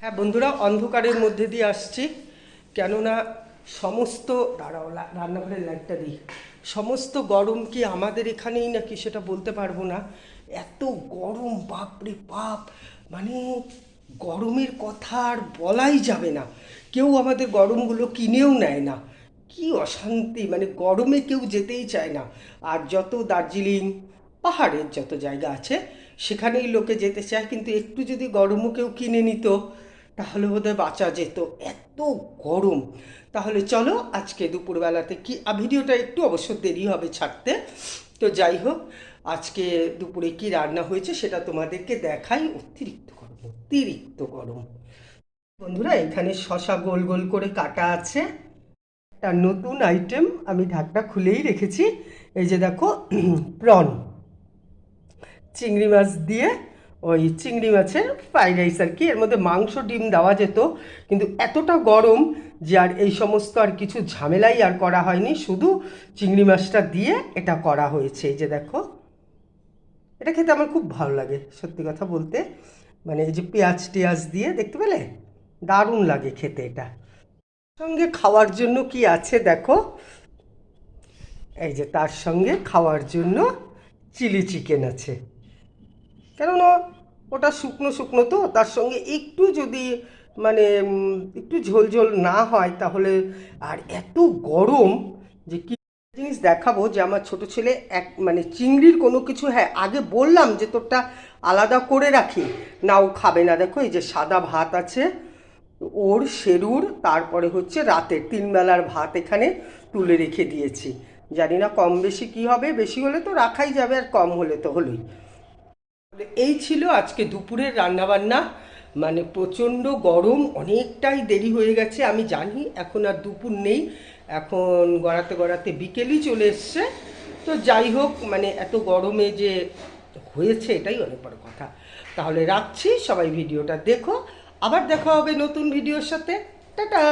হ্যাঁ বন্ধুরা, অন্ধকারের মধ্যে দিয়ে আসছি, কেননা সমস্ত রান্নাঘরের লাইটটা দিই। সমস্ত গরম কি আমাদের এখানেই নাকি সেটা বলতে পারবো না। এত গরম, বাপরে বাপ, মানে গরমের কথা আর বলাই যাবে না। কেউ আমাদের গরমগুলো কিনেও নেয় না। কি অশান্তি, মানে গরমে কেউ যেতেই চায় না। আর যত দার্জিলিং পাহাড়ের যত জায়গা আছে সেখানেই লোকে যেতে চায়, কিন্তু একটু যদি গরমও কেউ কিনে নিত তাহলে বোধহয় বাঁচা যেত। এত গরম। তাহলে চলো আজকে দুপুরবেলাতে কি ভিডিওটা একটু অবশ্য দেরি হবে ছাড়তে, তো যাই হোক, আজকে দুপুরে কি রান্না হয়েছে সেটা তোমাদেরকে দেখাই। অতিরিক্ত গরম, অতিরিক্ত গরম। বন্ধুরা, এখানে শশা গোল গোল করে কাটা আছে, একটা নতুন আইটেম, আমি ঢাকটা খুলেই রেখেছি। এই যে দেখো, প্রন, চিংড়ি মাছ দিয়ে ওই চিংড়ি মাছের ফ্রাইড রাইস আর কি। এর মধ্যে মাংস ডিম দেওয়া যেত, কিন্তু এতটা গরম যে আর এই সমস্ত আর কিছু ঝামেলাই আর করা হয়নি, শুধু চিংড়ি মাছটা দিয়ে এটা করা হয়েছে। এই যে দেখো, এটা খেতে আমার খুব ভালো লাগে সত্যি কথা বলতে। মানে এই যে পেঁয়াজ টেয়াজ দিয়ে, দেখতে পেলে দারুণ লাগে খেতে এটা। সঙ্গে খাওয়ার জন্য কি আছে দেখো, এই যে তার সঙ্গে খাওয়ার জন্য চিলি চিকেন আছে। কেননা ওটা শুকনো শুকনো, তো তার সঙ্গে একটু যদি মানে একটু ঝোল ঝোল না হয় তাহলে। আর এত গরম যে কি জিনিস দেখাবো, যে আমার ছোট ছেলে এক মানে চিংড়ির কোনো কিছু, হ্যাঁ আগে বললাম যে তোরটা আলাদা করে রাখি, না ও খাবে না। দেখো এই যে সাদা ভাত আছে ওর, শেরুর, তারপরে হচ্ছে রাতের 3 বেলার ভাত এখানে তুলে রেখে দিয়েছি। জানি না কম বেশি কি হবে, বেশি হলে তো রাখাই যাবে আর কম হলে তো হলোই। এই ছিল আজকে দুপুরের রান্নাবান্না। মানে প্রচণ্ড গরম, অনেকটাই দেরি হয়ে গেছে আমি জানি, এখন আর দুপুর নেই, এখন গড়াতে গড়াতে বিকেলই চলে এসছে। তো যাই হোক, মানে এত গরমে যে হয়েছে এটাই অনেক বড় কথা। তাহলে রাখছি, সবাই ভিডিওটা দেখো, আবার দেখা হবে নতুন ভিডিওর সাথে। টাটা।